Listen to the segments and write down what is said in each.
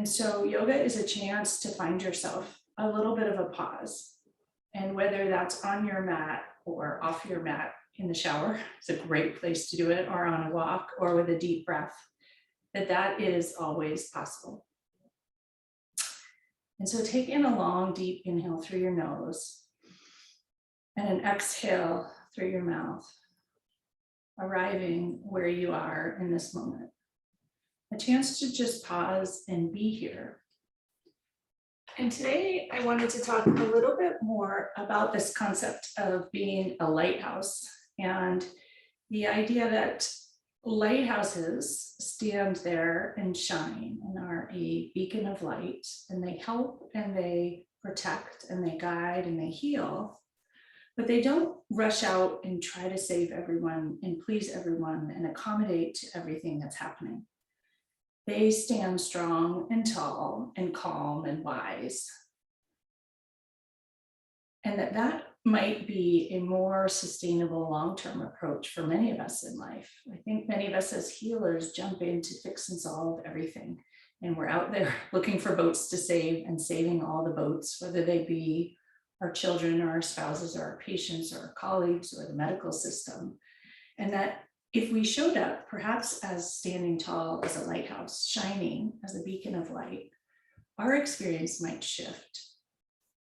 And so yoga is a chance to find yourself a little bit of a pause. And whether that's on your mat or off your mat in the shower, it's a great place to do it, or on a walk or with a deep breath, that is always possible. And so take in a long, deep inhale through your nose and an exhale through your mouth, arriving where you are in this moment. A chance to just pause and be here. And today I wanted to talk a little bit more about this concept of being a lighthouse and the idea that lighthouses stand there and shine and are a beacon of light, and they help and they protect and they guide and they heal, but they don't rush out and try to save everyone and please everyone and accommodate to everything that's happening. They stand strong and tall and calm and wise. And that might be a more sustainable long-term approach for many of us in life. I think many of us as healers jump in to fix and solve everything. And we're out there looking for boats to save and saving all the boats, whether they be our children or our spouses or our patients or our colleagues or the medical system. And that if we showed up perhaps as standing tall as a lighthouse, shining as a beacon of light, our experience might shift.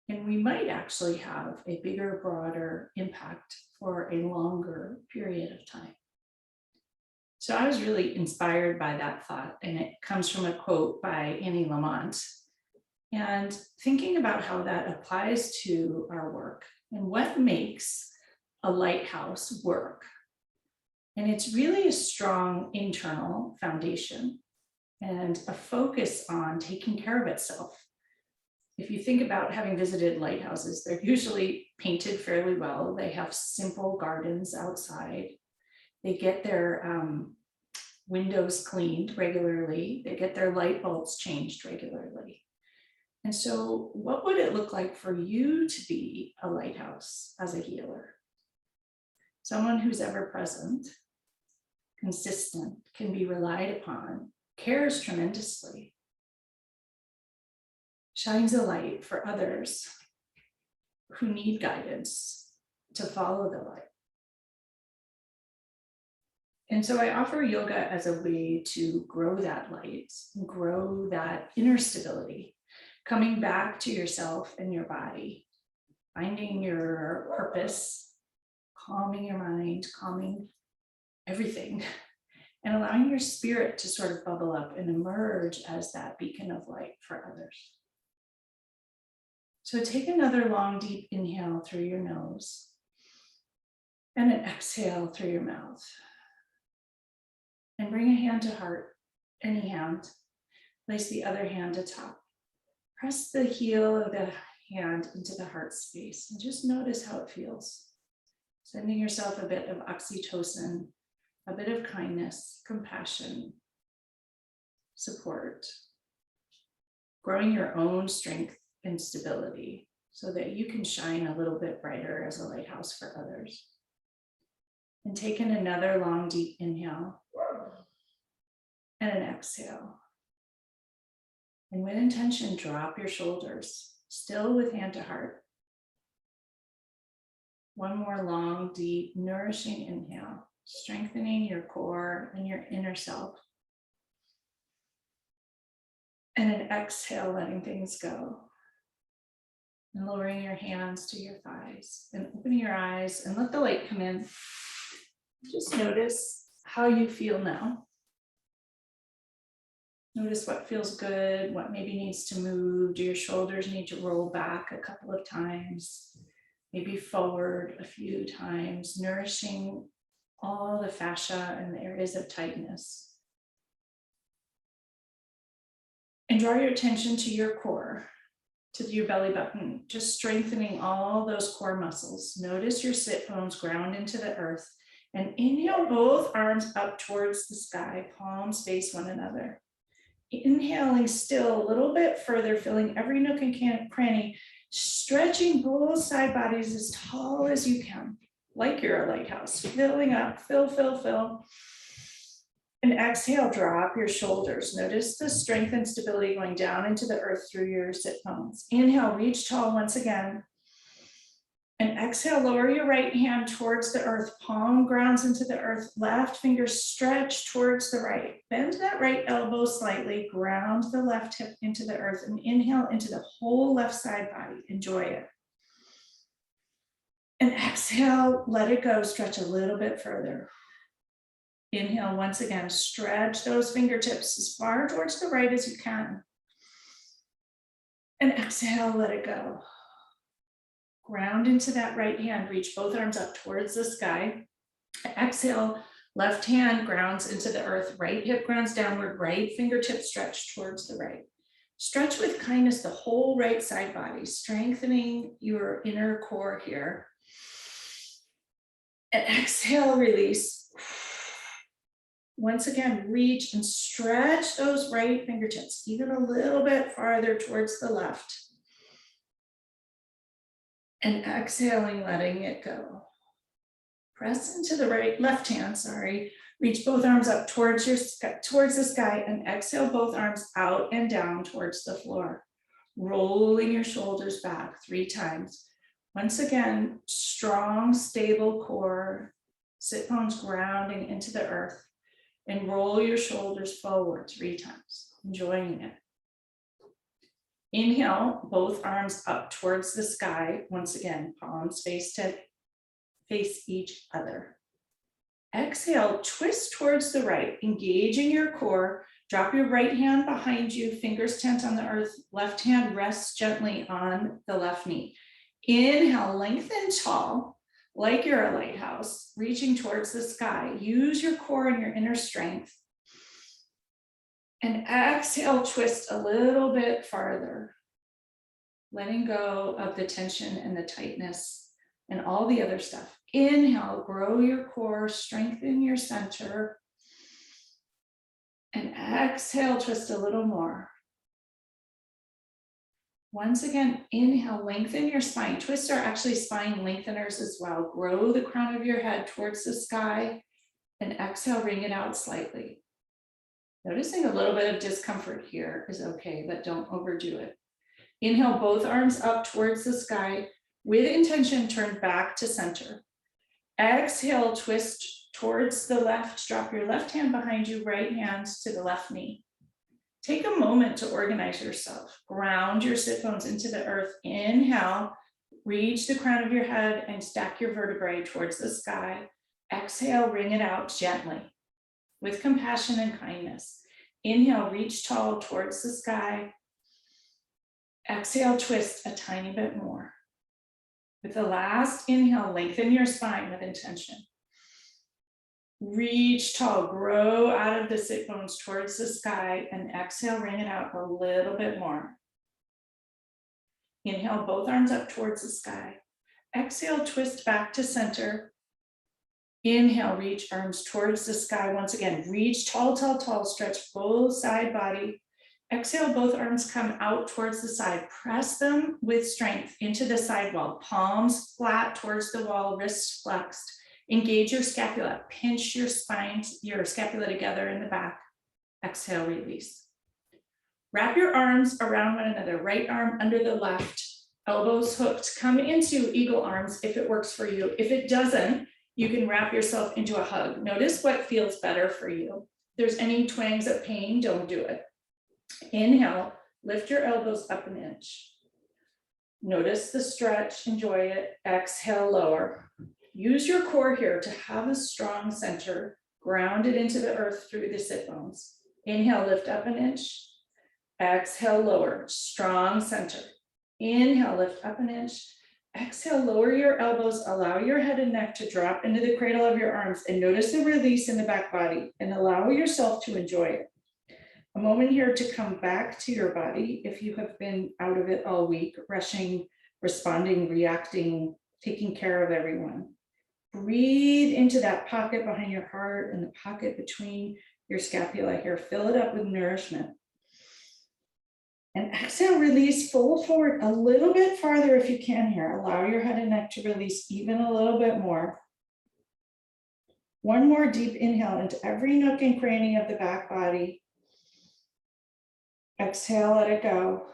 And we might actually have a bigger, broader impact for a longer period of time. So I was really inspired by that thought, and it comes from a quote by Lamott. And thinking about how that applies to our work and what makes a lighthouse work. And it's really a strong internal foundation and a focus on taking care of itself. If you think about having visited lighthouses, they're usually painted fairly well. They have simple gardens outside. They get their windows cleaned regularly. They get their light bulbs changed regularly. And so what would it look like for you to be a lighthouse as a healer? Someone who's ever present, consistent, can be relied upon, cares tremendously, shines a light for others who need guidance to follow the light. And so I offer yoga as a way to grow that light, grow that inner stability, coming back to yourself and your body, finding your purpose, calming your mind, calming everything, and allowing your spirit to sort of bubble up and emerge as that beacon of light for others. So take another long, deep inhale through your nose and an exhale through your mouth. And bring a hand to heart, any hand. Place the other hand atop. Press the heel of the hand into the heart space and just notice how it feels. Sending yourself a bit of oxytocin, a bit of kindness, compassion, support. Growing your own strength and stability so that you can shine a little bit brighter as a lighthouse for others. And take in another long, deep inhale and an exhale. And with intention, drop your shoulders, still with hand to heart. One more long, deep, nourishing inhale, strengthening your core and your inner self. And an exhale, letting things go. And lowering your hands to your thighs and opening your eyes and let the light come in. Just notice how you feel now. Notice what feels good, what maybe needs to move. Do your shoulders need to roll back a couple of times? Maybe forward a few times, nourishing all the fascia and the areas of tightness. And draw your attention to your core, to your belly button, just strengthening all those core muscles. Notice your sit bones ground into the earth, and inhale both arms up towards the sky, palms face one another. Inhaling still a little bit further, filling every nook and cranny, stretching both side bodies as tall as you can, like you're a lighthouse, filling up, fill. And exhale, drop your shoulders. Notice the strength and stability going down into the earth through your sit bones. Inhale, reach tall once again. And exhale, lower your right hand towards the earth. Palm grounds into the earth. Left finger stretch towards the right. Bend that right elbow slightly. Ground the left hip into the earth. And inhale into the whole left side body. Enjoy it. And exhale, let it go. Stretch a little bit further. Inhale once again, stretch those fingertips as far towards the right as you can. And exhale, let it go. Ground into that right hand, reach both arms up towards the sky. Exhale, left hand grounds into the earth, right hip grounds downward, right fingertip stretch towards the right. Stretch with kindness the whole right side body, strengthening your inner core here. And exhale, release. Once again, reach and stretch those right fingertips even a little bit farther towards the left. And exhaling, letting it go. Press into the left hand, reach both arms up towards the sky and exhale both arms out and down towards the floor. Rolling your shoulders back 3 times. Once again, strong, stable core, sit bones grounding into the earth. And roll your shoulders forward 3 times, enjoying it. Inhale, both arms up towards the sky. Once again, palms face each other. Exhale, twist towards the right, engaging your core. Drop your right hand behind you, fingers tent on the earth. Left hand rests gently on the left knee. Inhale, lengthen tall. Like you're a lighthouse, reaching towards the sky. Use your core and your inner strength. And exhale, twist a little bit farther. Letting go of the tension and the tightness and all the other stuff. Inhale, grow your core, strengthen your center. And exhale, twist a little more. Once again, inhale, lengthen your spine. Twists are actually spine lengtheners as well. Grow the crown of your head towards the sky and exhale, wring it out slightly. Noticing a little bit of discomfort here is okay, but don't overdo it. Inhale, both arms up towards the sky. With intention, turn back to center. Exhale, twist towards the left. Drop your left hand behind you, right hand to the left knee. Take a moment to organize yourself. Ground your sit bones into the earth. Inhale, reach the crown of your head and stack your vertebrae towards the sky. Exhale, wring it out gently with compassion and kindness. Inhale, reach tall towards the sky. Exhale, twist a tiny bit more. With the last inhale, lengthen your spine with intention. Reach tall, grow out of the sit bones towards the sky and exhale, wring it out a little bit more. Inhale, both arms up towards the sky. Exhale, twist back to center. Inhale, reach arms towards the sky. Once again, reach tall, tall, tall, stretch both side body. Exhale, both arms come out towards the side. Press them with strength into the side wall. Palms flat towards the wall, wrists flexed. Engage your scapula, pinch your spine, your scapula together in the back. Exhale, release. Wrap your arms around one another, right arm under the left, elbows hooked. Come into eagle arms if it works for you. If it doesn't, you can wrap yourself into a hug. Notice what feels better for you. If there's any twangs of pain, don't do it. Inhale, lift your elbows up an inch. Notice the stretch, enjoy it. Exhale, lower. Use your core here to have a strong center, grounded into the earth through the sit bones. Inhale, lift up an inch. Exhale, lower, strong center. Inhale, lift up an inch. Exhale, lower your elbows, allow your head and neck to drop into the cradle of your arms and notice the release in the back body and allow yourself to enjoy it. A moment here to come back to your body if you have been out of it all week, rushing, responding, reacting, taking care of everyone. Breathe into that pocket behind your heart and the pocket between your scapula here. Fill it up with nourishment. And exhale, release, fold forward a little bit farther if you can here. Allow your head and neck to release even a little bit more. One more deep inhale into every nook and cranny of the back body. Exhale, let it go.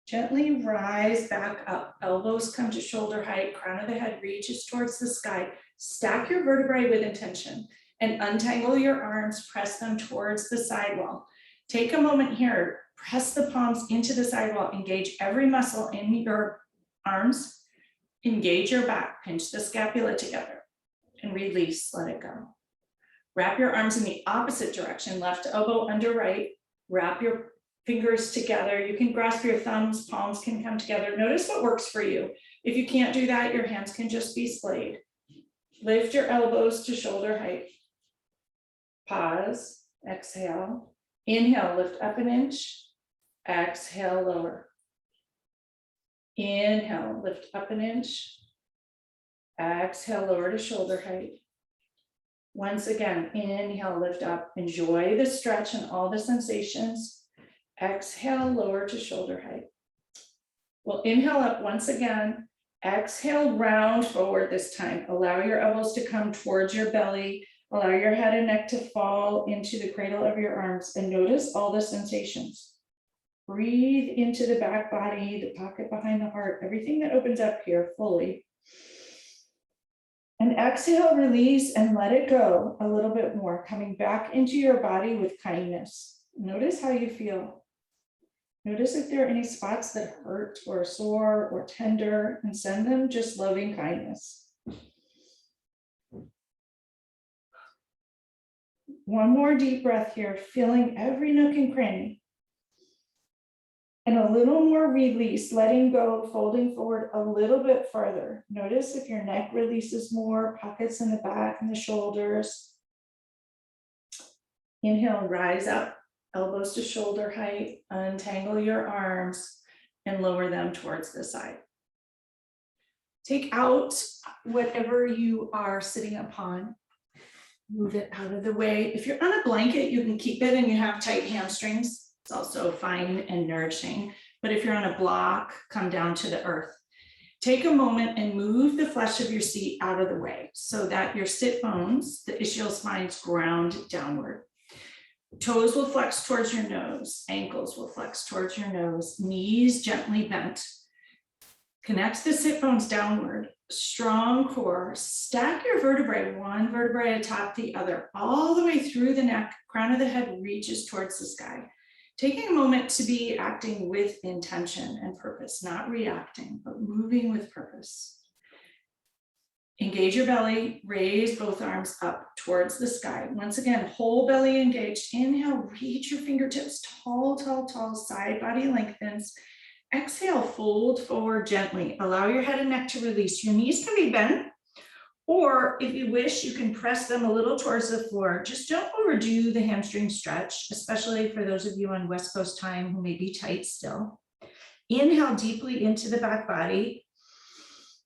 Gently rise back up. Elbows come to shoulder height. Crown of the head reaches towards the sky. Stack your vertebrae with intention and untangle your arms. Press them towards the sidewall. Take a moment here. Press the palms into the sidewall. Engage every muscle in your arms. Engage your back. Pinch the scapula together and release. Let it go. Wrap your arms in the opposite direction. Left elbow under right. Wrap your fingers together. You can grasp your thumbs, palms can come together. Notice what works for you. If you can't do that, your hands can just be splayed. Lift your elbows to shoulder height. Pause, exhale. Inhale, lift up an inch. Exhale, lower. Inhale, lift up an inch. Exhale, lower to shoulder height. Once again, inhale, lift up. Enjoy the stretch and all the sensations. Exhale, lower to shoulder height. We'll inhale up once again. Exhale, round forward this time. Allow your elbows to come towards your belly. Allow your head and neck to fall into the cradle of your arms and notice all the sensations. Breathe into the back body, the pocket behind the heart, everything that opens up here fully. And exhale, release and let it go a little bit more, coming back into your body with kindness. Notice how you feel. Notice if there are any spots that hurt or sore or tender, and send them just loving kindness. One more deep breath here, feeling every nook and cranny. And a little more release, letting go, folding forward a little bit further. Notice if your neck releases more, pockets in the back and the shoulders. Inhale, rise up, elbows to shoulder height, untangle your arms and lower them towards the side. Take out whatever you are sitting upon. Move it out of the way. If you're on a blanket, you can keep it and you have tight hamstrings. It's also fine and nourishing. But if you're on a block, come down to the earth. Take a moment and move the flesh of your seat out of the way so that your sit bones, the ischial spines, ground downward. Toes will flex towards your nose. Ankles will flex towards your nose. Knees gently bent. Connect the sit bones downward. Strong core. Stack your vertebrae, one vertebrae atop the other, all the way through the neck. Crown of the head reaches towards the sky. Taking a moment to be acting with intention and purpose, not reacting, but moving with purpose. Engage your belly, raise both arms up towards the sky. Once again, whole belly engaged. Inhale, reach your fingertips, tall, tall, tall, side body lengthens. Exhale, fold forward gently. Allow your head and neck to release. Your knees can be bent, or if you wish, you can press them a little towards the floor. Just don't overdo the hamstring stretch, especially for those of you on West Coast time who may be tight still. Inhale deeply into the back body.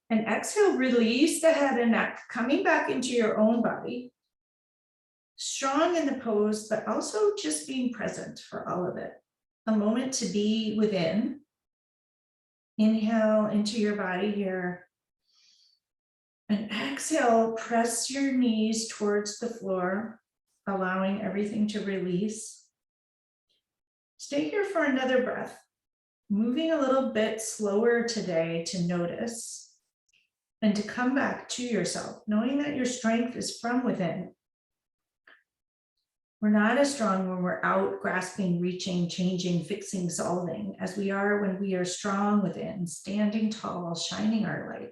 And exhale, release the head and neck, coming back into your own body. Strong in the pose, but also just being present for all of it. A moment to be within. Inhale into your body here. And exhale, press your knees towards the floor, allowing everything to release. Stay here for another breath, moving a little bit slower today to notice and to come back to yourself, knowing that your strength is from within. We're not as strong when we're out grasping, reaching, changing, fixing, solving, as we are when we are strong within, standing tall, shining our light.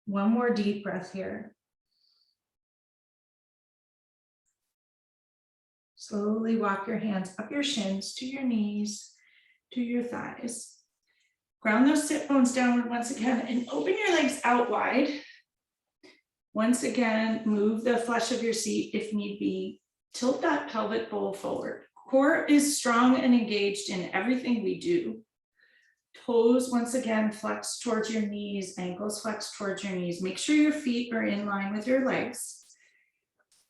One more deep breath here. Slowly walk your hands up your shins to your knees, to your thighs. Ground those sit bones downward once again and open your legs out wide. Once again, move the flesh of your seat if need be. Tilt that pelvic bowl forward. Core is strong and engaged in everything we do. Toes, once again, flex towards your knees, ankles flex towards your knees. Make sure your feet are in line with your legs.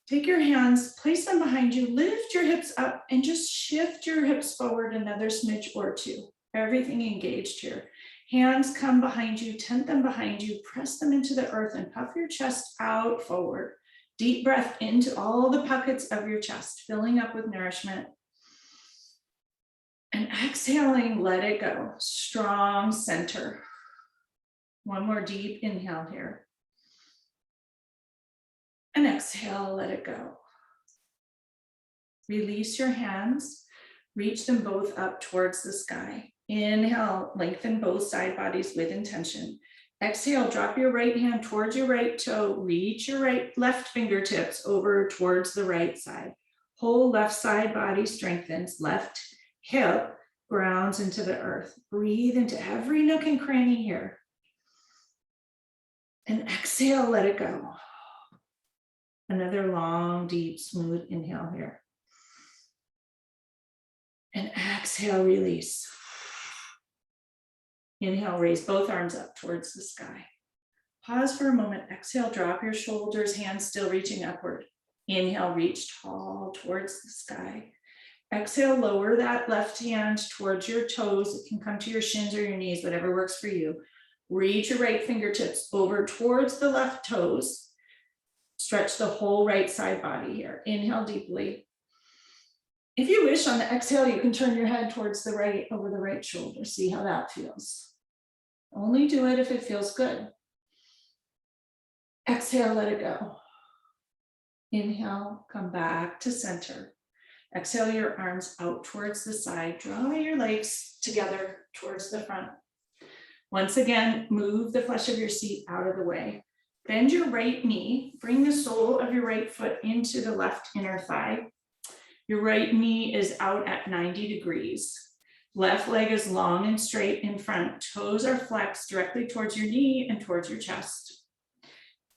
Take your hands, place them behind you, lift your hips up and just shift your hips forward another smidge or two. Everything engaged here. Hands come behind you, tent them behind you, press them into the earth and puff your chest out forward. Deep breath into all the pockets of your chest, filling up with nourishment. And exhaling, let it go. Strong center. One more deep inhale here. And exhale, let it go. Release your hands, reach them both up towards the sky. Inhale, lengthen both side bodies with intention. Exhale, drop your right hand towards your right toe, reach your left fingertips over towards the right side. Whole left side body strengthens, left hip grounds into the earth. Breathe into every nook and cranny here. And exhale, let it go. Another long, deep, smooth inhale here. And exhale, release. Inhale, raise both arms up towards the sky. Pause for a moment. Exhale, drop your shoulders, hands still reaching upward. Inhale, reach tall towards the sky. Exhale, lower that left hand towards your toes. It can come to your shins or your knees, whatever works for you. Reach your right fingertips over towards the left toes. Stretch the whole right side body here. Inhale deeply. If you wish, on the exhale, you can turn your head towards the right, over the right shoulder. See how that feels. Only do it if it feels good. Exhale, let it go. Inhale, come back to center. Exhale your arms out towards the side. Draw your legs together towards the front. Once again, move the flesh of your seat out of the way. Bend your right knee. Bring the sole of your right foot into the left inner thigh. Your right knee is out at 90 degrees. Left leg is long and straight in front. Toes are flexed directly towards your knee and towards your chest.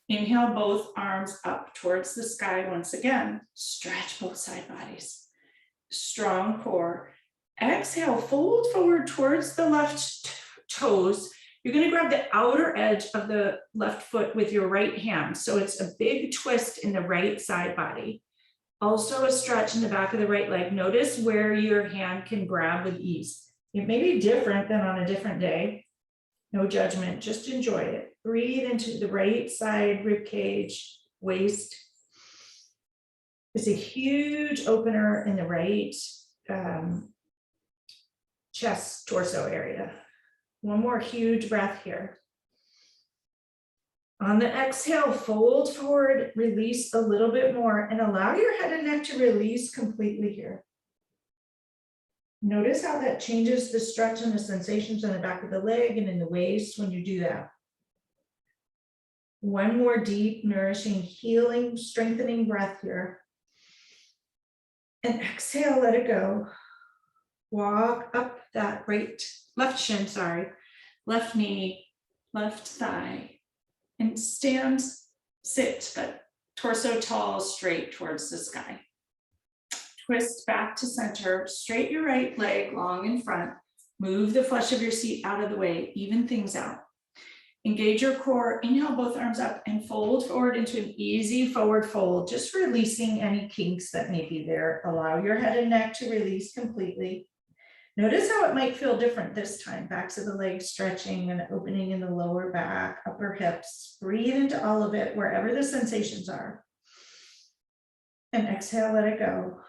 Inhale, both arms up towards the sky once again. Stretch both side bodies. Strong core. Exhale, fold forward towards the left toes. You're going to grab the outer edge of the left foot with your right hand. So it's a big twist in the right side body. Also a stretch in the back of the right leg. Notice where your hand can grab with ease. It may be different than on a different day. No judgment, just enjoy it. Breathe into the right side rib cage, waist. It's a huge opener in the right chest, torso area. One more huge breath here. On the exhale, fold forward, release a little bit more, and allow your head and neck to release completely here. Notice how that changes the stretch and the sensations in the back of the leg and in the waist when you do that. One more deep, nourishing, healing, strengthening breath here. And exhale, let it go. Walk up that left shin, left knee, left thigh. And stand, sit, but torso tall, straight towards the sky. Twist back to center, straight your right leg long in front. Move the flesh of your seat out of the way, even things out. Engage your core, inhale both arms up and fold forward into an easy forward fold, just releasing any kinks that may be there. Allow your head and neck to release completely. Notice how it might feel different this time. Backs of the legs stretching and opening in the lower back, upper hips. Breathe into all of it, wherever the sensations are. And exhale, let it go.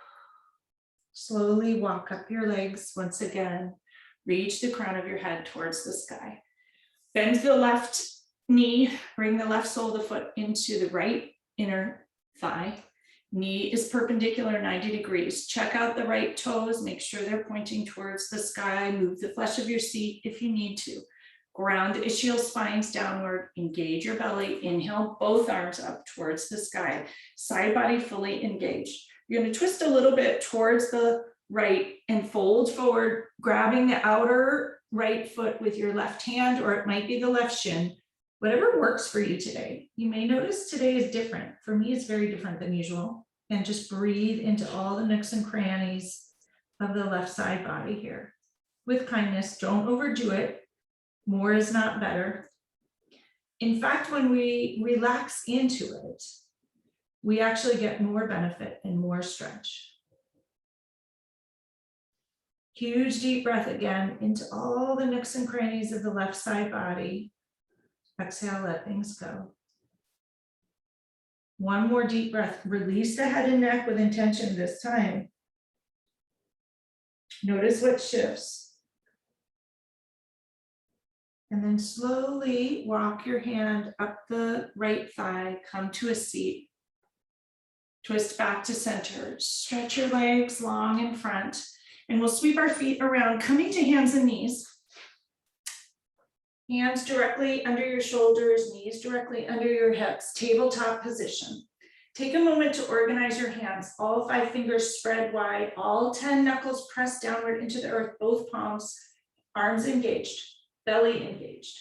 Slowly walk up your legs once again. Reach the crown of your head towards the sky. Bend the left knee, bring the left sole of the foot into the right inner thigh. Knee is perpendicular 90 degrees. Check out the right toes, make sure they're pointing towards the sky. Move the flesh of your seat if you need to. Ground ischial spines downward, engage your belly. Inhale, both arms up towards the sky. Side body fully engaged. You're going to twist a little bit towards the right and fold forward, grabbing the outer right foot with your left hand, or it might be the left shin. Whatever works for you today. You may notice today is different. For me, it's very different than usual. And just breathe into all the nooks and crannies of the left side body here. With kindness, don't overdo it. More is not better. In fact, when we relax into it, we actually get more benefit and more stretch. Huge deep breath again into all the nooks and crannies of the left side body. Exhale, let things go. One more deep breath. Release the head and neck with intention this time. Notice what shifts. And then slowly walk your hand up the right thigh, come to a seat. Twist back to center. Stretch your legs long in front. And we'll sweep our feet around, coming to hands and knees. Hands directly under your shoulders, knees directly under your hips, tabletop position. Take a moment to organize your hands. All 5 fingers spread wide, all 10 knuckles pressed downward into the earth, both palms, arms engaged, belly engaged.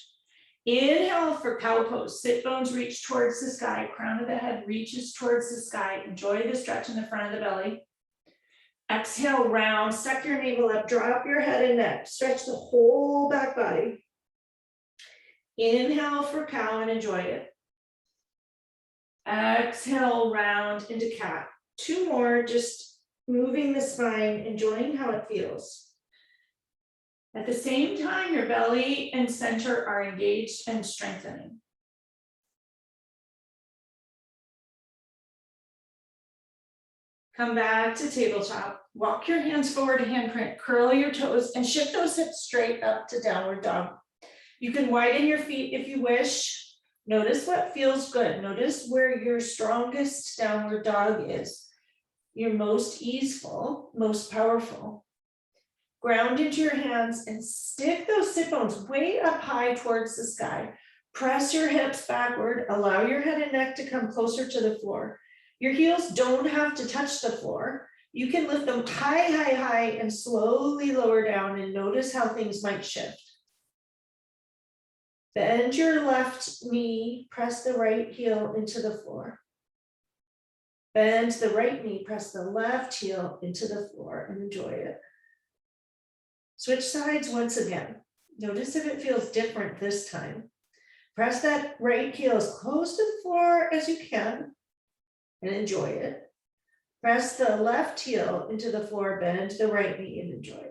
Inhale for cow pose. Sit bones reach towards the sky, crown of the head reaches towards the sky. Enjoy the stretch in the front of the belly. Exhale, round, suck your navel up, drop your head and neck, stretch the whole back body. Inhale for cow and enjoy it. Exhale, round into cat. 2 more, just moving the spine, enjoying how it feels. At the same time, your belly and center are engaged and strengthening. Come back to tabletop. Walk your hands forward to handprint, curl your toes, and shift those hips straight up to downward dog. You can widen your feet if you wish. Notice what feels good. Notice where your strongest downward dog is. Your most easeful, most powerful. Ground into your hands and stick those sit bones way up high towards the sky. Press your hips backward. Allow your head and neck to come closer to the floor. Your heels don't have to touch the floor. You can lift them high, high, high, and slowly lower down and notice how things might shift. Bend your left knee, press the right heel into the floor. Bend the right knee, press the left heel into the floor and enjoy it. Switch sides once again. Notice if it feels different this time. Press that right heel as close to the floor as you can and enjoy it. Press the left heel into the floor, bend the right knee and enjoy it.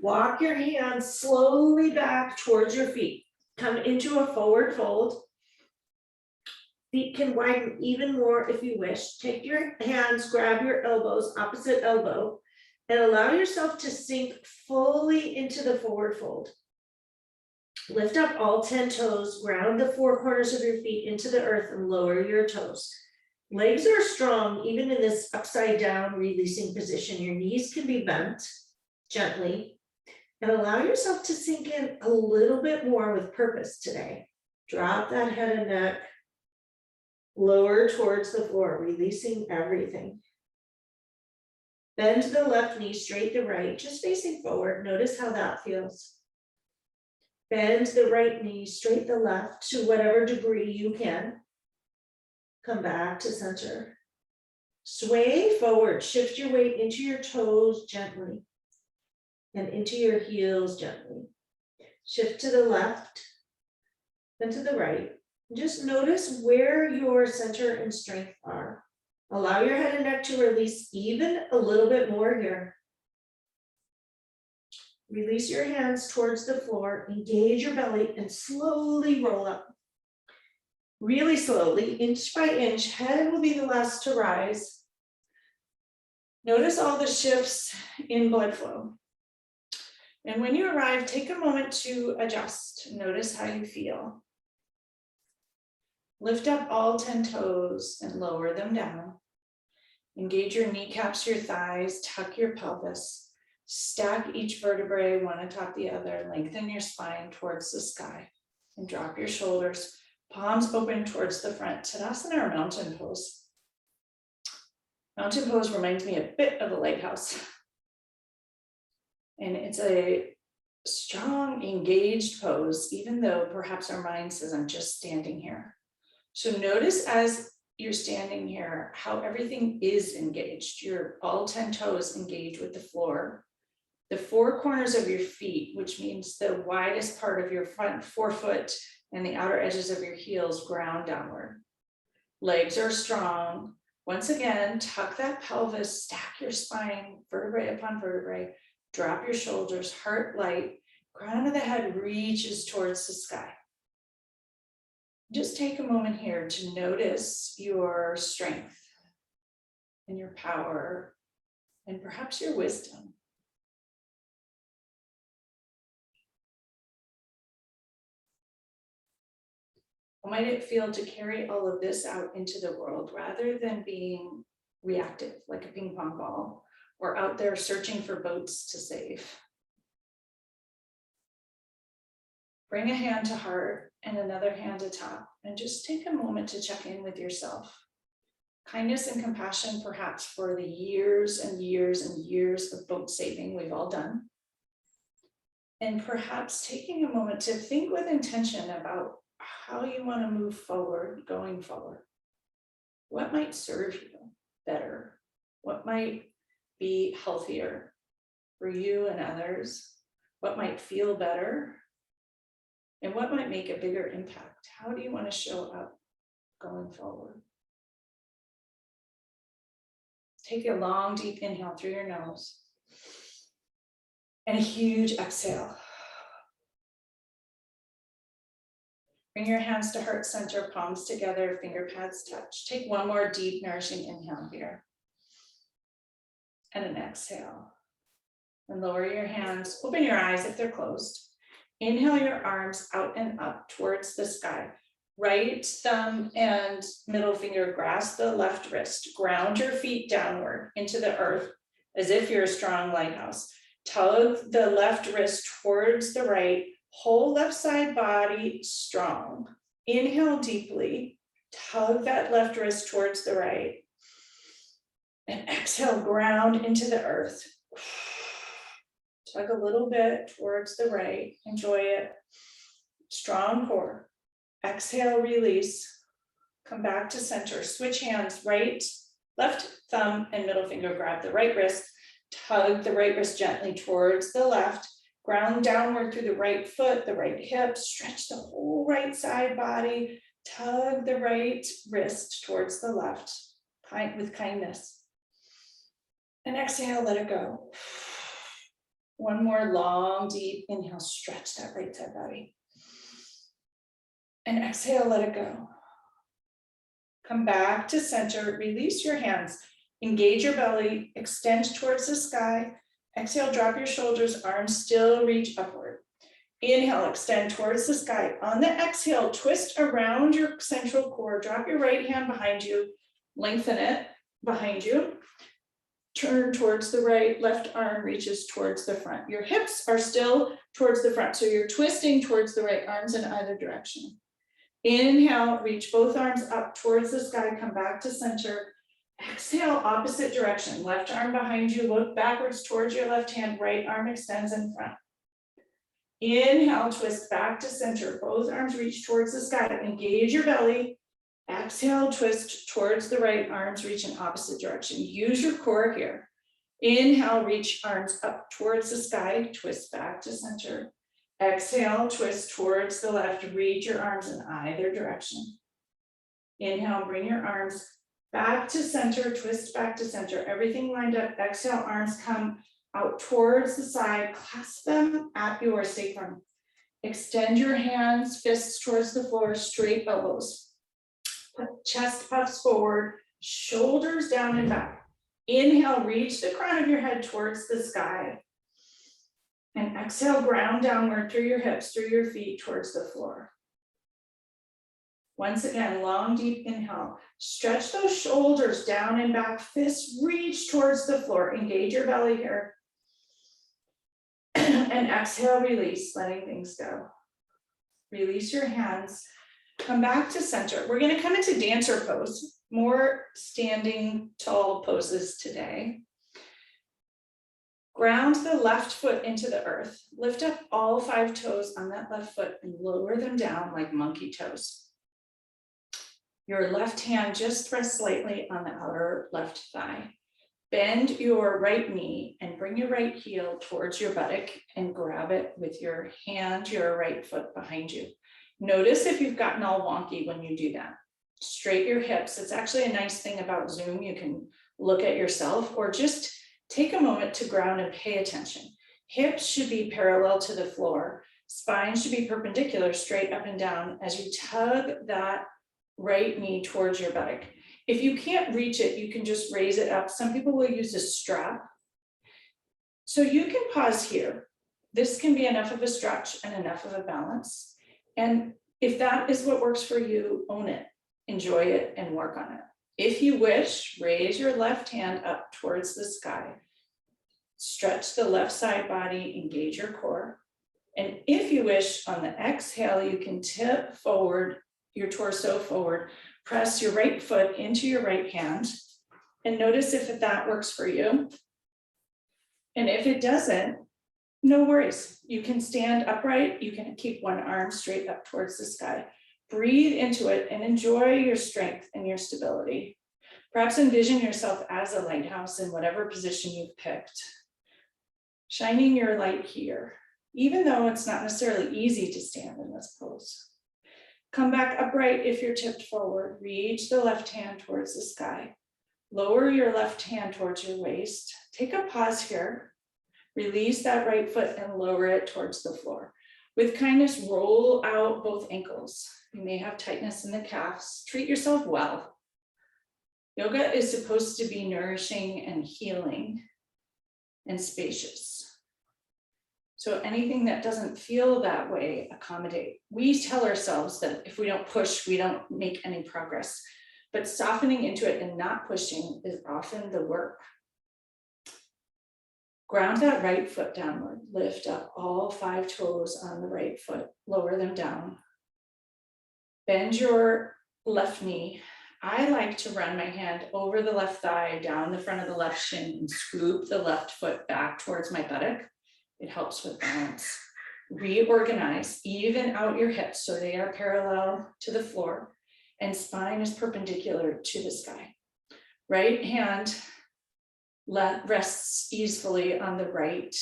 Walk your hands slowly back towards your feet. Come into a forward fold. Feet can widen even more if you wish. Take your hands, grab your elbows, opposite elbow, and allow yourself to sink fully into the forward fold. Lift up all 10 toes, ground the 4 corners of your feet into the earth and lower your toes. Legs are strong, even in this upside down releasing position. Your knees can be bent gently. And allow yourself to sink in a little bit more with purpose today. Drop that head and neck, lower towards the floor, releasing everything. Bend the left knee, straight the right, just facing forward. Notice how that feels. Bend the right knee, straight the left to whatever degree you can. Come back to center. Sway forward, shift your weight into your toes gently. And into your heels gently. Shift to the left, then to the right. Just notice where your center and strength are. Allow your head and neck to release even a little bit more here. Release your hands towards the floor, engage your belly, and slowly roll up. Really slowly, inch by inch, head will be the last to rise. Notice all the shifts in blood flow. And when you arrive, take a moment to adjust. Notice how you feel. Lift up all 10 toes and lower them down. Engage your kneecaps, your thighs, tuck your pelvis. Stack each vertebrae one atop the other. Lengthen your spine towards the sky. And drop your shoulders, palms open towards the front. Tadasana or mountain pose. Mountain pose reminds me a bit of a lighthouse. And it's a strong, engaged pose, even though perhaps our mind says, I'm just standing here. So notice as you're standing here, how everything is engaged. Your all 10 toes engage with the floor. The 4 corners of your feet, which means the widest part of your front forefoot and the outer edges of your heels ground downward. Legs are strong. Once again, tuck that pelvis, stack your spine, vertebrae upon vertebrae, drop your shoulders, heart light, crown of the head reaches towards the sky. Just take a moment here to notice your strength and your power and perhaps your wisdom. How might it feel to carry all of this out into the world rather than being reactive like a ping pong ball or out there searching for boats to save? Bring a hand to heart and another hand to top, and just take a moment to check in with yourself. Kindness and compassion, perhaps, for the years and years and years of boat saving we've all done. And perhaps taking a moment to think with intention about how you want to move forward, going forward. What might serve you better? What might be healthier for you and others? What might feel better? And what might make a bigger impact? How do you want to show up going forward? Take a long, deep inhale through your nose and a huge exhale. Bring your hands to heart center, palms together, finger pads touch. Take one more deep, nourishing inhale here. And an exhale. And lower your hands, open your eyes if they're closed. Inhale your arms out and up towards the sky. Right thumb and middle finger grasp the left wrist. Ground your feet downward into the earth as if you're a strong lighthouse. Tug the left wrist towards the right. Whole left side body strong. Inhale deeply. Tug that left wrist towards the right. And exhale, ground into the earth. Tug a little bit towards the right. Enjoy it. Strong core. Exhale, release. Come back to center. Switch hands, right, left thumb and middle finger grab the right wrist. Tug the right wrist gently towards the left. Ground downward through the right foot, the right hip. Stretch the whole right side body. Tug the right wrist towards the left with kindness. And exhale, let it go. One more long, deep inhale, stretch that right side body. And exhale, let it go. Come back to center, release your hands, engage your belly, extend towards the sky. Exhale, drop your shoulders, arms still reach upward. Inhale, extend towards the sky. On the exhale, twist around your central core, drop your right hand behind you, lengthen it behind you. Turn towards the right, left arm reaches towards the front. Your hips are still towards the front, so you're twisting towards the right, arms in either direction. Inhale, reach both arms up towards the sky, come back to center. Exhale, opposite direction, left arm behind you, look backwards towards your left hand, right arm extends in front. Inhale, twist back to center, both arms reach towards the sky, engage your belly. Exhale, twist towards the right, arms reach in opposite direction. Use your core here. Inhale, reach arms up towards the sky, twist back to center. Exhale, twist towards the left, reach your arms in either direction. Inhale, bring your arms back to center, twist back to center, everything lined up. Exhale, arms come out towards the side, clasp them at your sacrum. Extend your hands, fists towards the floor, straight elbows. Chest puffs forward, shoulders down and back. Inhale, reach the crown of your head towards the sky. And exhale, ground downward through your hips, through your feet towards the floor. Once again, long, deep inhale. Stretch those shoulders down and back, fists reach towards the floor. Engage your belly here. And exhale, release, letting things go. Release your hands. Come back to center. We're going to come into dancer pose, more standing tall poses today. Ground the left foot into the earth. Lift up all 5 toes on that left foot and lower them down like monkey toes. Your left hand just rests slightly on the outer left thigh. Bend your right knee and bring your right heel towards your buttock and grab it with your hand, your right foot behind you. Notice if you've gotten all wonky when you do that. straight your hips. It's actually a nice thing about Zoom. You can look at yourself or just take a moment to ground and pay attention. Hips should be parallel to the floor. Spine should be perpendicular, straight up and down as you tug that right knee towards your buttock. If you can't reach it, you can just raise it up. Some people will use a strap. So you can pause here. This can be enough of a stretch and enough of a balance. And if that is what works for you, own it, enjoy it, and work on it. If you wish, raise your left hand up towards the sky. Stretch the left side body, engage your core. And if you wish, on the exhale, you can tip forward, your torso forward, press your right foot into your right hand, and notice if that works for you. And if it doesn't, no worries. You can stand upright. You can keep one arm straight up towards the sky. Breathe into it and enjoy your strength and your stability. Perhaps envision yourself as a lighthouse in whatever position you've picked, shining your light here, even though it's not necessarily easy to stand in this pose. Come back upright if you're tipped forward. Reach the left hand towards the sky. Lower your left hand towards your waist. Take a pause here. Release that right foot and lower it towards the floor. With kindness, roll out both ankles. You may have tightness in the calves. Treat yourself well. Yoga is supposed to be nourishing and healing and spacious. So anything that doesn't feel that way, accommodate. We tell ourselves that if we don't push, we don't make any progress. But softening into it and not pushing is often the work. Ground that right foot downward. Lift up all 5 toes on the right foot. Lower them down. Bend your left knee. I like to run my hand over the left thigh, down the front of the left shin, and scoop the left foot back towards my buttock. It helps with balance. Reorganize, even out your hips so they are parallel to the floor and spine is perpendicular to the sky. Right hand rests easily on the right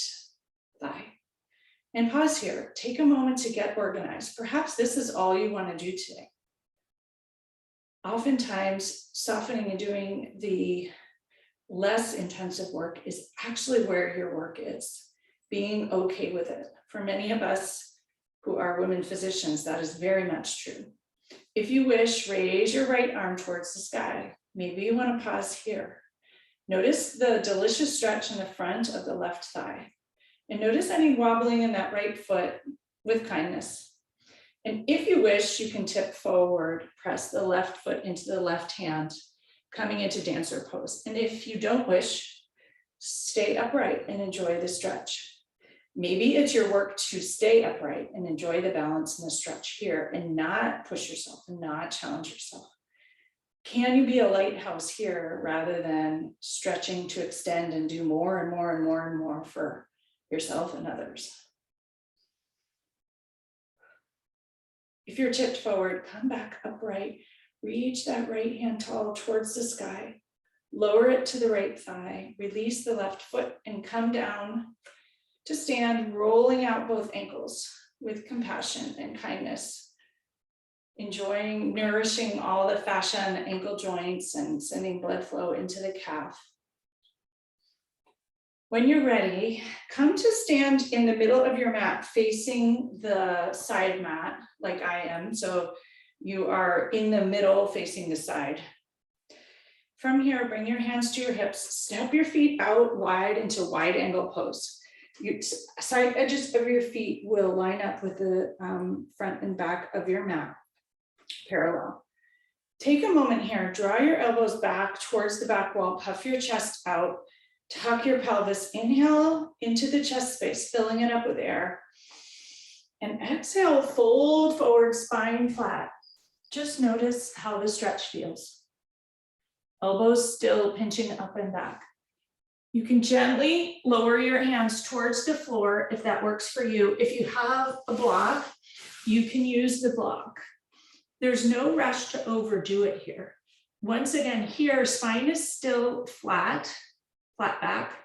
thigh. And pause here. Take a moment to get organized. Perhaps this is all you want to do today. Oftentimes, softening and doing the less intensive work is actually where your work is. Being okay with it. For many of us who are women physicians, that is very much true. If you wish, raise your right arm towards the sky. Maybe you want to pause here. Notice the delicious stretch in the front of the left thigh. And notice any wobbling in that right foot with kindness. And if you wish, you can tip forward, press the left foot into the left hand, coming into dancer pose. And if you don't wish, stay upright and enjoy the stretch. Maybe it's your work to stay upright and enjoy the balance and the stretch here and not push yourself and not challenge yourself. Can you be a lighthouse here rather than stretching to extend and do more and more and more and more for yourself and others? If you're tipped forward, come back upright, reach that right hand tall towards the sky, lower it to the right thigh, release the left foot and come down to stand, rolling out both ankles with compassion and kindness, enjoying nourishing all the fascia and the ankle joints and sending blood flow into the calf. When you're ready, come to stand in the middle of your mat, facing the side mat like I am. So you are in the middle facing the side. From here, bring your hands to your hips, step your feet out wide into wide angle pose. Your side edges of your feet will line up with the front and back of your mat, parallel. Take a moment here, draw your elbows back towards the back wall, puff your chest out, tuck your pelvis, inhale into the chest space, filling it up with air. And exhale, fold forward, spine flat. Just notice how the stretch feels. Elbows still pinching up and back. You can gently lower your hands towards the floor if that works for you. If you have a block, you can use the block. There's no rush to overdo it here. Once again, here, spine is still flat back.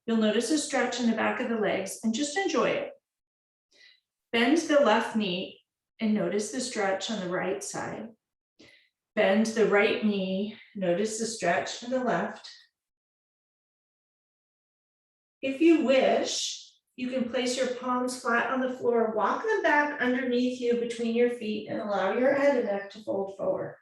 You'll notice a stretch in the back of the legs and just enjoy it. Bend the left knee and notice the stretch on the right side. Bend the right knee. Notice the stretch in the left. If you wish, you can place your palms flat on the floor, walk them back underneath you between your feet and allow your head and neck to fold forward.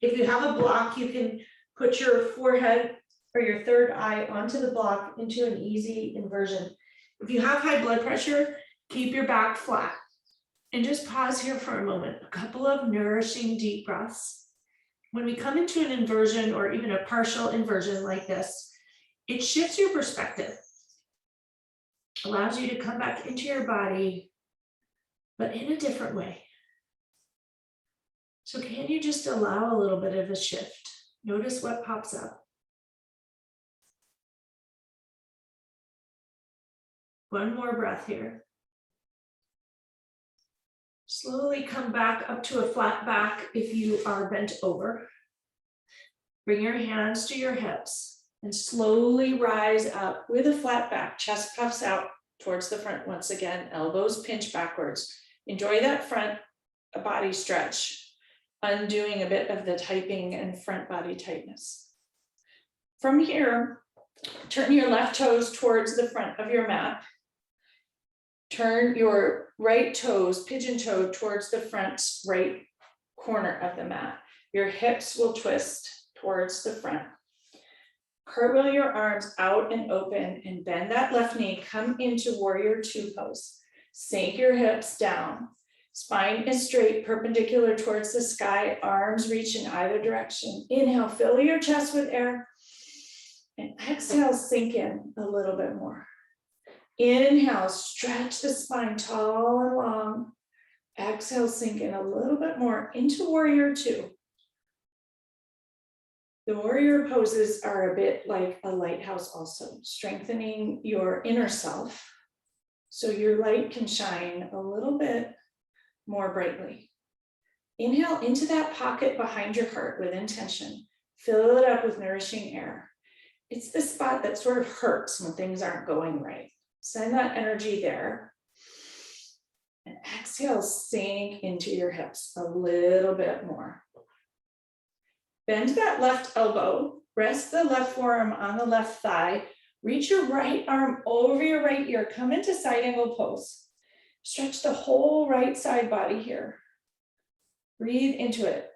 If you have a block, you can put your forehead or your third eye onto the block into an easy inversion. If you have high blood pressure, keep your back flat. And just pause here for a moment, a couple of nourishing deep breaths. When we come into an inversion or even a partial inversion like this, it shifts your perspective. Allows you to come back into your body, but in a different way. So can you just allow a little bit of a shift? Notice what pops up. One more breath here. Slowly come back up to a flat back if you are bent over. Bring your hands to your hips and slowly rise up with a flat back. Chest puffs out towards the front once again. Elbows pinch backwards. Enjoy that front body stretch, undoing a bit of the typing and front body tightness. From here, turn your left toes towards the front of your mat. Turn your right toes, pigeon-toed towards the front right corner of the mat. Your hips will twist towards the front. Cartwheel your arms out and open and bend that left knee. Come into warrior two pose. Sink your hips down. Spine is straight, perpendicular towards the sky. Arms reach in either direction. Inhale, fill your chest with air. And exhale, sink in a little bit more. Inhale, stretch the spine tall and long. Exhale, sink in a little bit more into warrior two. The warrior poses are a bit like a lighthouse also, strengthening your inner self so your light can shine a little bit more brightly. Inhale into that pocket behind your heart with intention. Fill it up with nourishing air. It's the spot that sort of hurts when things aren't going right. Send that energy there. And exhale, sink into your hips a little bit more. Bend that left elbow, rest the left forearm on the left thigh, reach your right arm over your right ear, come into side angle pose. Stretch the whole right side body here. Breathe into it.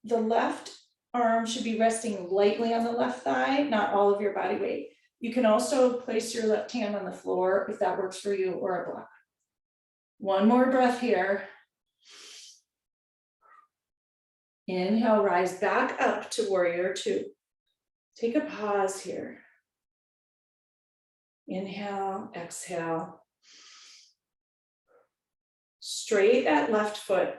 The left arm should be resting lightly on the left thigh, not all of your body weight. You can also place your left hand on the floor if that works for you, or a block. One more breath here. Inhale, rise back up to warrior two. Take a pause here. Inhale, exhale. Straight that left foot.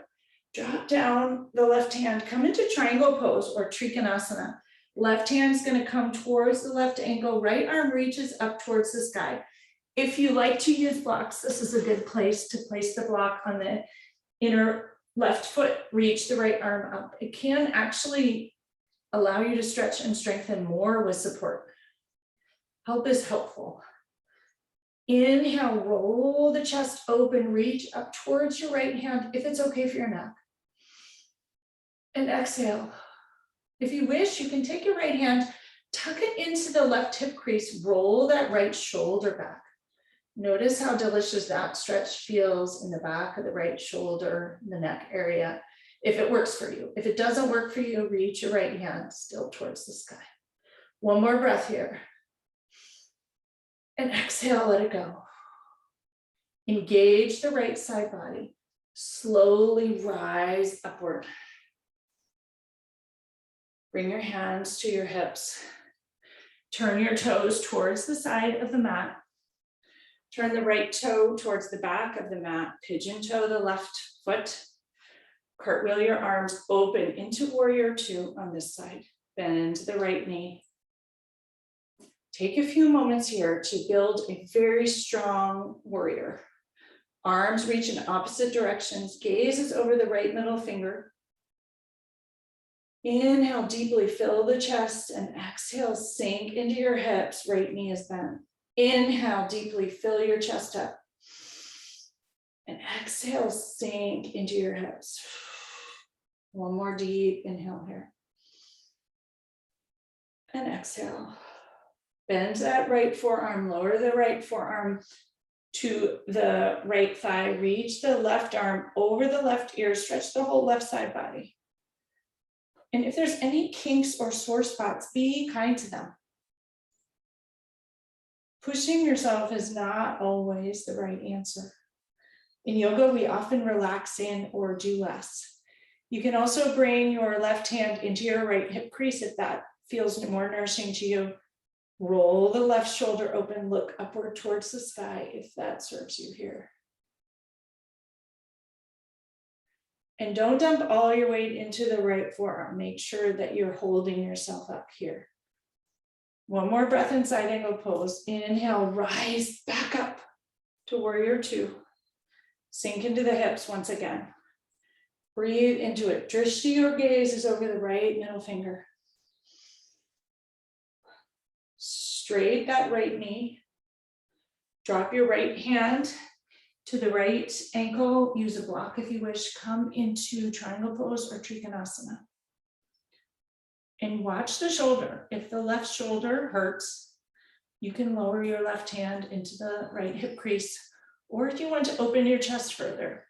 Drop down the left hand, come into triangle pose or trikonasana. Left hand's gonna come towards the left ankle, right arm reaches up towards the sky. If you like to use blocks, this is a good place to place the block on the inner left foot, reach the right arm up. It can actually allow you to stretch and strengthen more with support. Help is helpful. Inhale, roll the chest open, reach up towards your right hand if it's okay for your neck. And exhale. If you wish, you can take your right hand, tuck it into the left hip crease, roll that right shoulder back. Notice how delicious that stretch feels in the back of the right shoulder, the neck area, if it works for you. If it doesn't work for you, reach your right hand still towards the sky. One more breath here. And exhale, let it go. Engage the right side body. Slowly rise upward. Bring your hands to your hips. Turn your toes towards the side of the mat. Turn the right toe towards the back of the mat. Pigeon toe the left foot. Cartwheel your arms open into warrior two on this side. Bend the right knee. Take a few moments here to build a very strong warrior. Arms reach in opposite directions. Gaze is over the right middle finger. Inhale deeply, fill the chest, and exhale, sink into your hips, right knee is bent. Inhale deeply, fill your chest up. And exhale, sink into your hips. One more deep inhale here. And exhale. Bend that right forearm, lower the right forearm to the right thigh, reach the left arm over the left ear, stretch the whole left side body. And if there's any kinks or sore spots, be kind to them. Pushing yourself is not always the right answer. In yoga, we often relax in or do less. You can also bring your left hand into your right hip crease if that feels more nourishing to you. Roll the left shoulder open, look upward towards the sky if that serves you here. And don't dump all your weight into the right forearm. Make sure that you're holding yourself up here. One more breath in side angle pose. Inhale, rise back up to warrior two. Sink into the hips once again. Breathe into it. Drishti or gaze is over the right middle finger. Straight that right knee. Drop your right hand to the right ankle. Use a block if you wish. Come into triangle pose or trikonasana. And watch the shoulder. If the left shoulder hurts, you can lower your left hand into the right hip crease. Or if you want to open your chest further,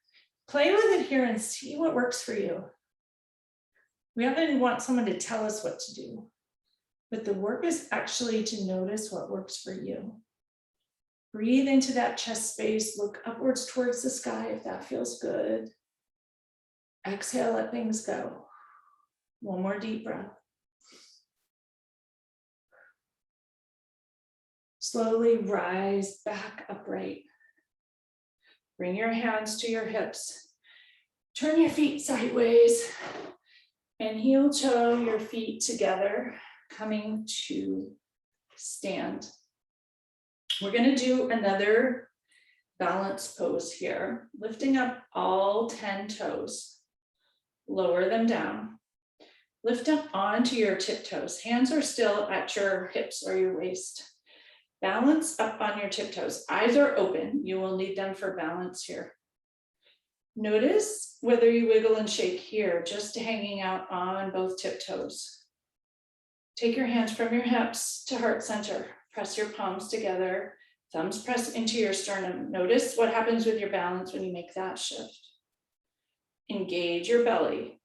play with it here and see what works for you. We often want someone to tell us what to do, but the work is actually to notice what works for you. Breathe into that chest space, look upwards towards the sky if that feels good. Exhale, let things go. One more deep breath. Slowly rise back upright. Bring your hands to your hips. Turn your feet sideways and heel toe your feet together, coming to stand. We're going to do another balance pose here, lifting up all 10 toes. Lower them down. Lift up onto your tiptoes. Hands are still at your hips or your waist. Balance up on your tiptoes. Eyes are open. You will need them for balance here. Notice whether you wiggle and shake here, just hanging out on both tiptoes. Take your hands from your hips to heart center. Press your palms together. Thumbs press into your sternum. Notice what happens with your balance when you make that shift. Engage your belly.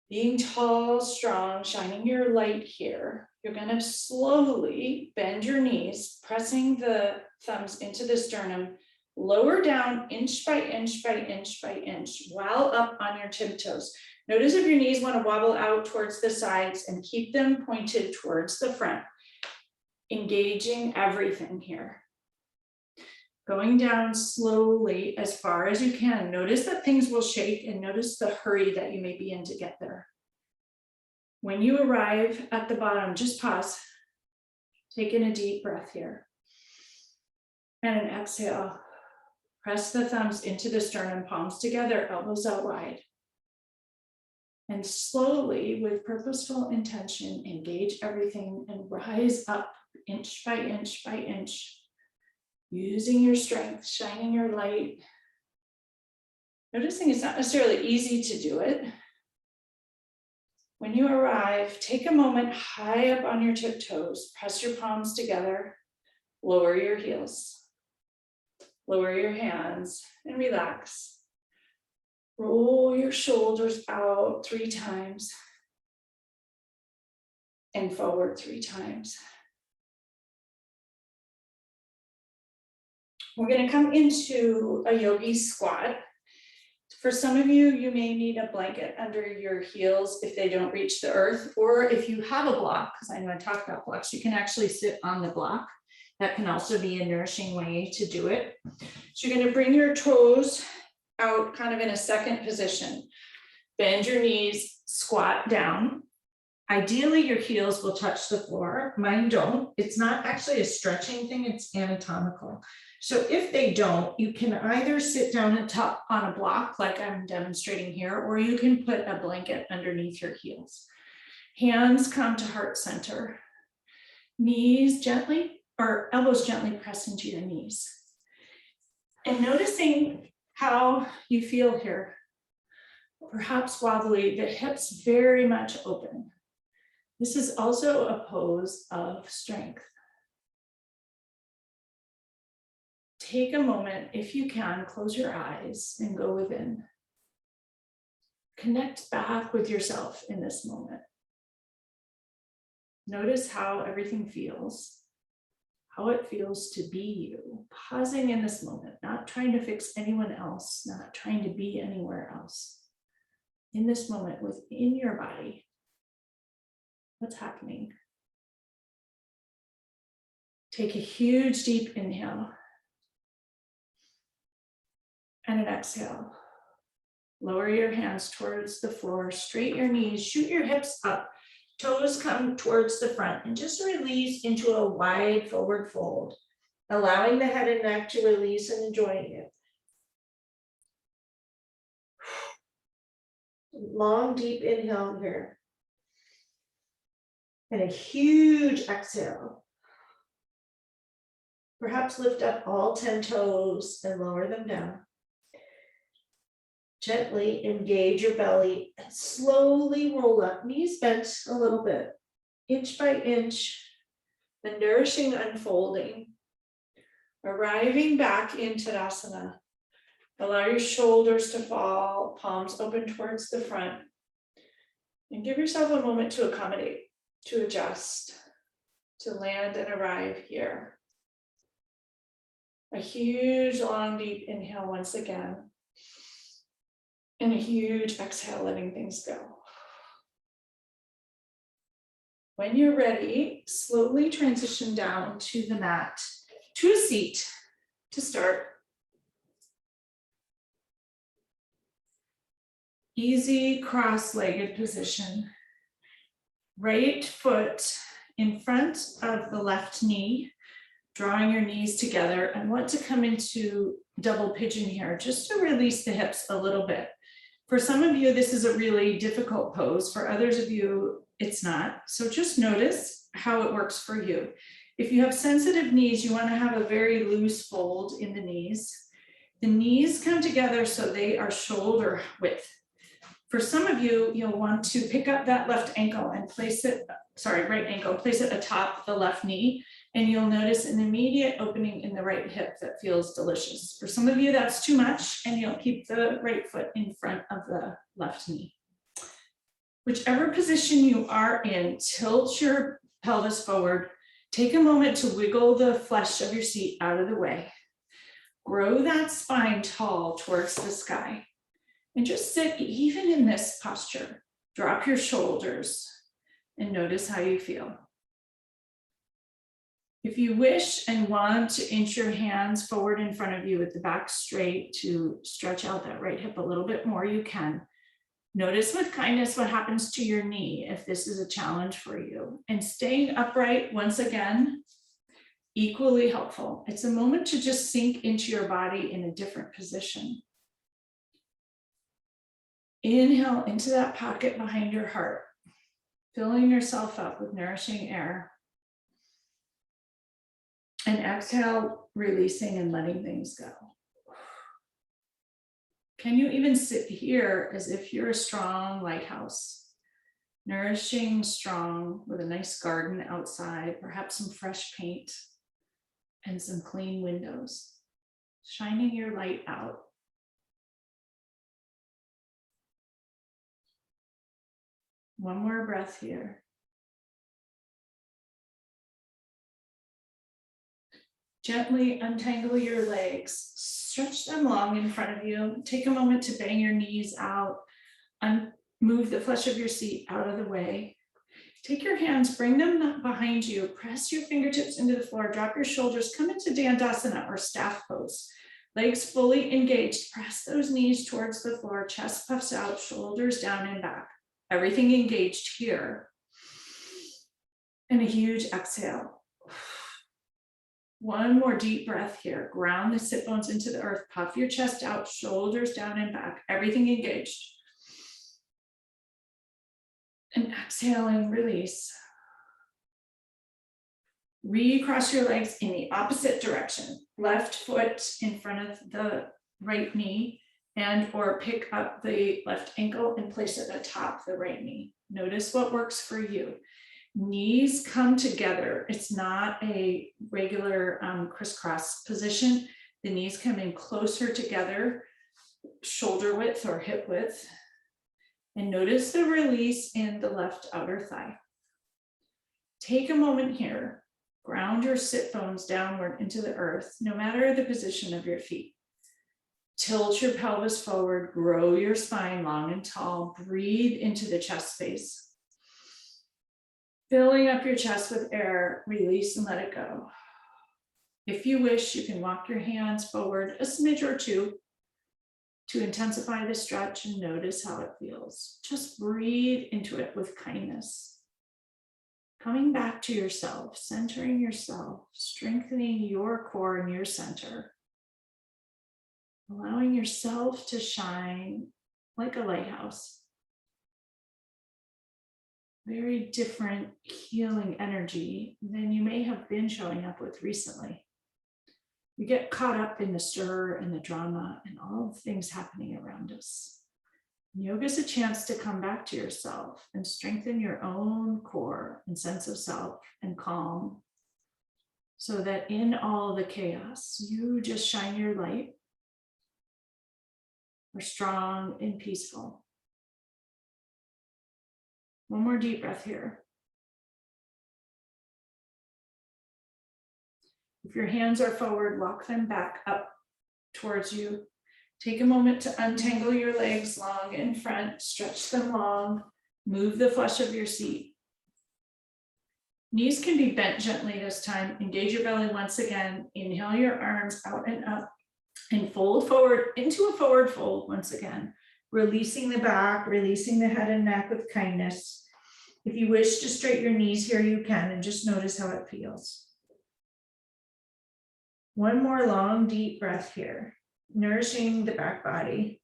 Being tall, strong, shining your light here. You're going to slowly bend your knees, pressing the thumbs into the sternum, lower down inch by inch by inch by inch, while up on your tiptoes. Notice if your knees want to wobble out towards the sides and keep them pointed towards the front, engaging everything here. Going down slowly as far as you can. Notice that things will shake and notice the hurry that you may be in to get there. When you arrive at the bottom, just pause. Take in a deep breath here. And an exhale. Press the thumbs into the sternum, palms together, elbows out wide. And slowly, with purposeful intention, engage everything and rise up inch by inch by inch. Using your strength, shining your light. Noticing it's not necessarily easy to do it. When you arrive, take a moment high up on your tiptoes, press your palms together, lower your heels, lower your hands, and relax. Roll your shoulders out 3 times and forward 3 times. We're going to come into a yogi squat. For some of you, you may need a blanket under your heels if they don't reach the earth, or if you have a block, because I'm going to talk about blocks, you can actually sit on the block. That can also be a nourishing way to do it. So you're going to bring your toes out kind of in a second position. Bend your knees, squat down. Ideally, your heels will touch the floor. Mine don't. It's not actually a stretching thing, it's anatomical. So if they don't, you can either sit down and top on a block like I'm demonstrating here, or you can put a blanket underneath your heels. Hands come to heart center. Knees gently, or elbows gently press into your knees. And noticing how you feel here. perhaps wobbly, the hips very much open. This is also a pose of strength. Take a moment, if you can, close your eyes and go within. Connect back with yourself in this moment. Notice how everything feels, how it feels to be you, pausing in this moment, not trying to fix anyone else, not trying to be anywhere else. In this moment, within your body, what's happening? Take a huge deep inhale and an exhale. Lower your hands towards the floor, straighten your knees, shoot your hips up, toes come towards the front, and just release into a wide forward fold, allowing the head and neck to release and enjoying it. Long, deep inhale here. And a huge exhale. Perhaps lift up all 10 toes and lower them down. Gently engage your belly and slowly roll up, knees bent a little bit, inch by inch, the nourishing unfolding, arriving back into Tadasana. Allow your shoulders to fall, palms open towards the front, and give yourself a moment to accommodate, to adjust, to land and arrive here. A huge, long, deep inhale once again. And a huge exhale, letting things go. When you're ready, slowly transition down to the mat, to a seat to start. Easy cross-legged position. Right foot in front of the left knee, drawing your knees together, and want to come into double pigeon here, just to release the hips a little bit. For some of you, this is a really difficult pose. For others of you, it's not. So just notice how it works for you. If you have sensitive knees, you want to have a very loose fold in the knees. The knees come together so they are shoulder width. For some of you, you'll want to pick up that left ankle and place it, right ankle, place it atop the left knee. And you'll notice an immediate opening in the right hip that feels delicious. For some of you, that's too much, and you'll keep the right foot in front of the left knee. Whichever position you are in, tilt your pelvis forward. Take a moment to wiggle the flesh of your seat out of the way. Grow that spine tall towards the sky. And just sit even in this posture. Drop your shoulders and notice how you feel. If you wish and want to inch your hands forward in front of you with the back straight to stretch out that right hip a little bit more, you can. Notice with kindness what happens to your knee if this is a challenge for you. And staying upright, once again, equally helpful. It's a moment to just sink into your body in a different position. Inhale into that pocket behind your heart, filling yourself up with nourishing air. And exhale, releasing and letting things go. Can you even sit here as if you're a strong lighthouse, nourishing, strong, with a nice garden outside, perhaps some fresh paint and some clean windows, shining your light out. One more breath here. Gently untangle your legs, stretch them long in front of you. Take a moment to bang your knees out, move the flesh of your seat out of the way. Take your hands, bring them behind you, press your fingertips into the floor, drop your shoulders, come into Dandasana or staff pose. Legs fully engaged, press those knees towards the floor, chest puffs out, shoulders down and back. Everything engaged here. And a huge exhale. One more deep breath here. Ground the sit bones into the earth. Puff your chest out, shoulders down and back. Everything engaged. And exhaling, release. Recross your legs in the opposite direction. Left foot in front of the right knee and or pick up the left ankle and place it atop the right knee. Notice what works for you. Knees come together. It's not a regular crisscross position. The knees come in closer together, shoulder width or hip width. And notice the release in the left outer thigh. Take a moment here. Ground your sit bones downward into the earth, no matter the position of your feet. Tilt your pelvis forward, grow your spine long and tall. Breathe into the chest space. Filling up your chest with air, release and let it go. If you wish, you can walk your hands forward a smidge or two to intensify the stretch and notice how it feels. Just breathe into it with kindness. Coming back to yourself, centering yourself, strengthening your core and your center. Allowing yourself to shine like a lighthouse. Very different healing energy than you may have been showing up with recently. We get caught up in the stir and the drama and all the things happening around us. Yoga is a chance to come back to yourself and strengthen your own core and sense of self and calm, so that in all the chaos, you just shine your light, are strong and peaceful. One more deep breath here. If your hands are forward, walk them back up towards you. Take a moment to untangle your legs long in front, stretch them long, move the flesh of your seat. Knees can be bent gently this time. Engage your belly once again. Inhale your arms out and up and fold forward into a forward fold once again. Releasing the back, releasing the head and neck with kindness. If you wish to straighten your knees here, you can, and just notice how it feels. One more long, deep breath here, nourishing the back body.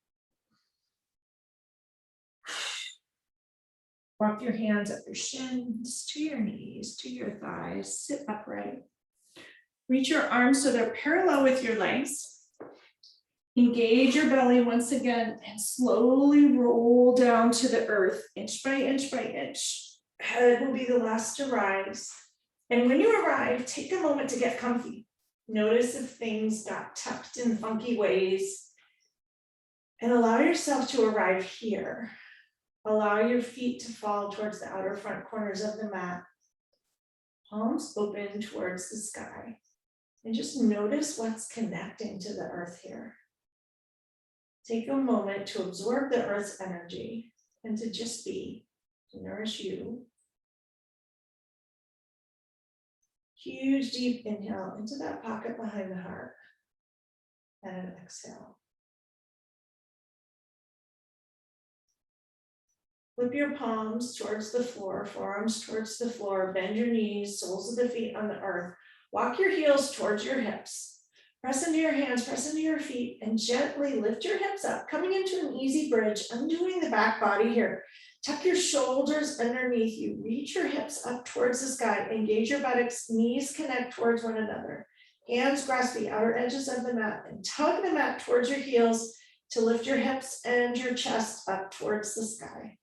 Walk your hands up your shins, to your knees, to your thighs, sit upright. Reach your arms so they're parallel with your legs. Engage your belly once again and slowly roll down to the earth, inch by inch by inch. Head will be the last to rise. And when you arrive, take a moment to get comfy. Notice if things got tucked in funky ways. And allow yourself to arrive here. Allow your feet to fall towards the outer front corners of the mat. Palms open towards the sky. And just notice what's connecting to the earth here. Take a moment to absorb the earth's energy and to just be, to nourish you. Huge deep inhale into that pocket behind the heart. And an exhale. Flip your palms towards the floor, forearms towards the floor, bend your knees, soles of the feet on the earth. Walk your heels towards your hips. Press into your hands, press into your feet, and gently lift your hips up, coming into an easy bridge, undoing the back body here. Tuck your shoulders underneath you, reach your hips up towards the sky, engage your buttocks, knees connect towards one another. Hands grasp the outer edges of the mat and tug the mat towards your heels to lift your hips and your chest up towards the sky.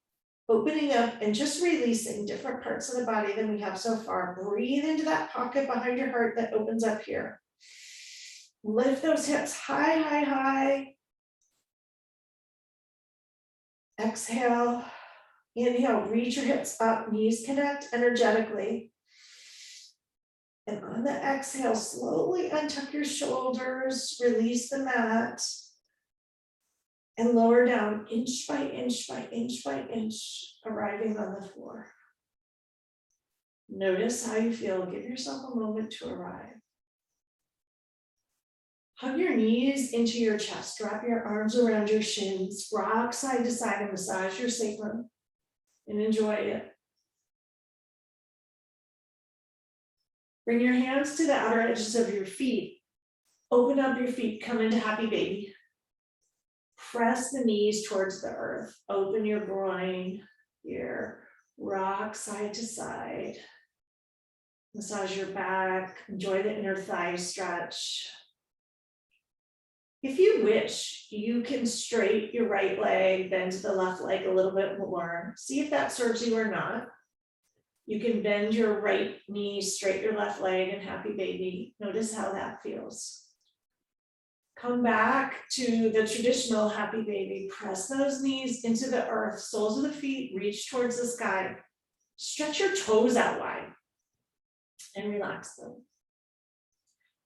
Opening up and just releasing different parts of the body than we have so far. Breathe into that pocket behind your heart that opens up here. Lift those hips high, high, high. Exhale. Inhale, reach your hips up, knees connect energetically. And on the exhale, slowly untuck your shoulders, release the mat, and lower down inch by inch by inch by inch, arriving on the floor. Notice how you feel. Give yourself a moment to arrive. Hug your knees into your chest, wrap your arms around your shins, rock side to side and massage your sacrum, and enjoy it. Bring your hands to the outer edges of your feet. Open up your feet, come into happy baby. Press the knees towards the earth. Open your groin here. Rock side to side. Massage your back. Enjoy the inner thigh stretch. If you wish, you can straighten your right leg, bend the left leg a little bit more. See if that serves you or not. You can bend your right knee, straight your left leg, and happy baby. Notice how that feels. Come back to the traditional happy baby. Press those knees into the earth, soles of the feet, reach towards the sky. Stretch your toes out wide and relax them.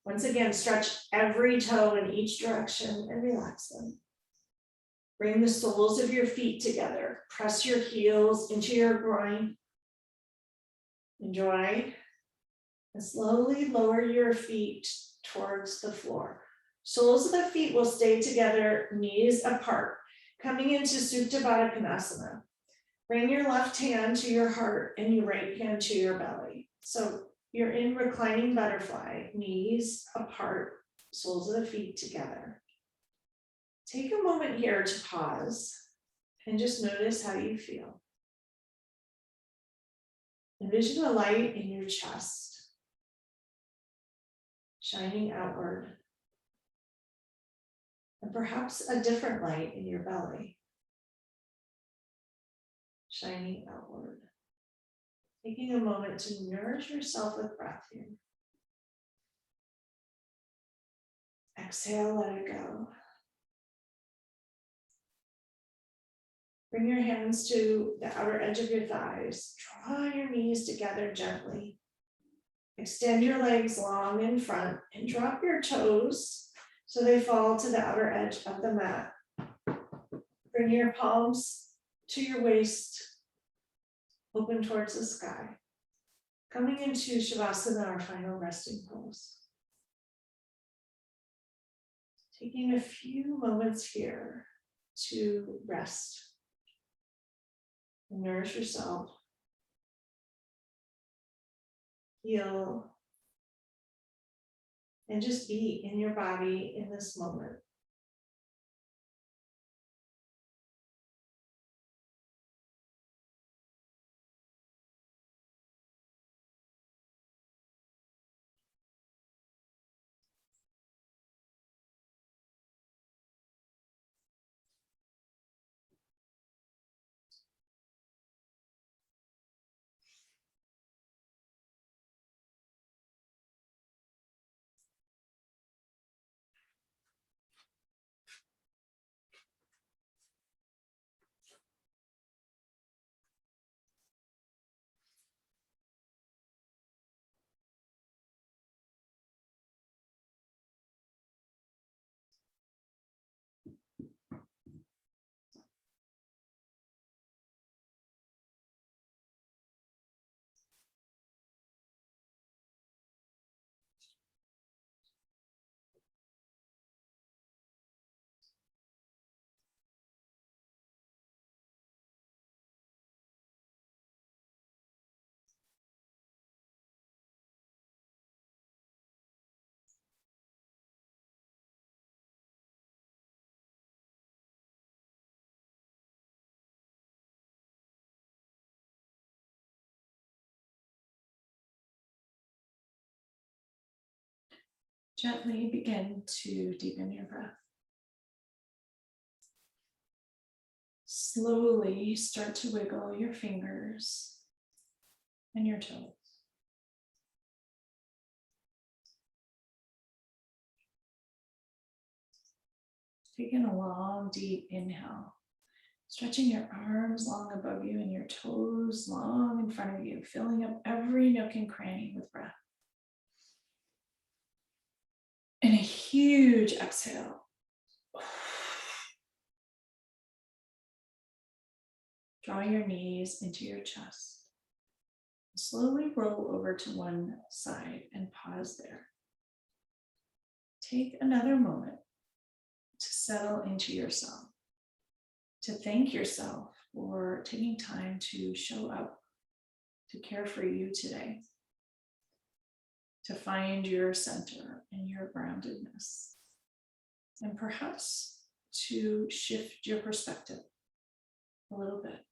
Once again, stretch every toe in each direction and relax them. Bring the soles of your feet together. Press your heels into your groin. Enjoy. And slowly lower your feet towards the floor. Soles of the feet will stay together, knees apart. Coming into Supta Baddha Konasana. Bring your left hand to your heart and your right hand to your belly. So you're in reclining butterfly, knees apart, soles of the feet together. Take a moment here to pause and just notice how you feel. Envision a light in your chest, shining outward, and perhaps a different light in your belly, shining outward. Taking a moment to nourish yourself with breath here. Exhale, let it go. Bring your hands to the outer edge of your thighs. Draw your knees together gently. Extend your legs long in front and drop your toes so they fall to the outer edge of the mat. Bring your palms to your waist, open towards the sky. Coming into Shavasana, our final resting pose. Taking a few moments here to rest and nourish yourself, heal, and just be in your body in this moment. Gently begin to deepen your breath. Slowly start to wiggle your fingers and your toes. Taking a long, deep inhale, stretching your arms long above you and your toes long in front of you, filling up every nook and cranny with breath. And a huge exhale. Draw your knees into your chest. Slowly roll over to one side and pause there. Take another moment to settle into yourself, to thank yourself for taking time to show up, to care for you today, to find your center and your groundedness, and perhaps to shift your perspective a little bit.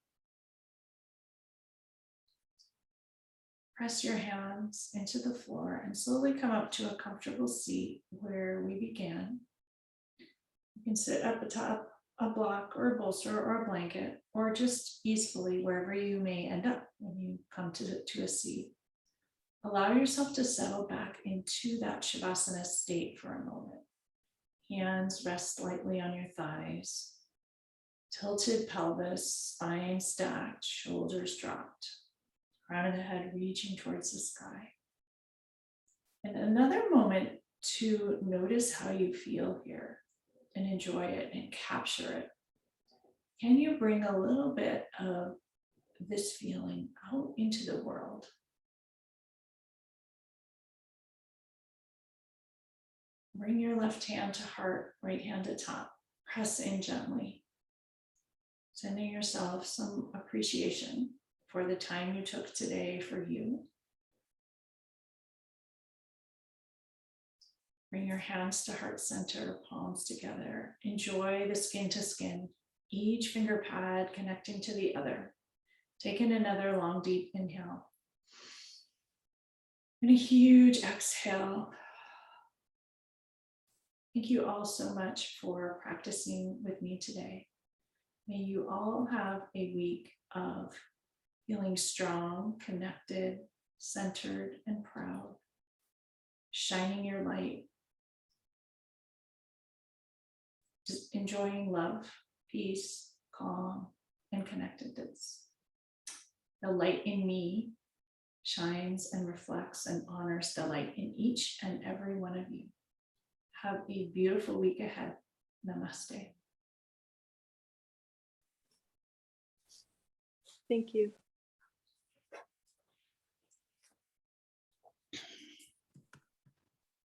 Press your hands into the floor and slowly come up to a comfortable seat where we began. You can sit up atop a block or a bolster or a blanket, or just easily wherever you may end up when you come to a seat. Allow yourself to settle back into that Shavasana state for a moment. Hands rest lightly on your thighs. Tilted pelvis, spine stacked, shoulders dropped. Crown of the head reaching towards the sky. And another moment to notice how you feel here and enjoy it and capture it. Can you bring a little bit of this feeling out into the world? Bring your left hand to heart, right hand to top. Press in gently. Sending yourself some appreciation for the time you took today for you. Bring your hands to heart center, palms together. Enjoy the skin to skin, each finger pad connecting to the other. Take in another long, deep inhale. And a huge exhale. Thank you all so much for practicing with me today. May you all have a week of feeling strong, connected, centered, and proud, shining your light, just enjoying love, peace, calm, and connectedness. The light in me shines and reflects and honors the light in each and every one of you. Have a beautiful week ahead. Namaste. Thank you.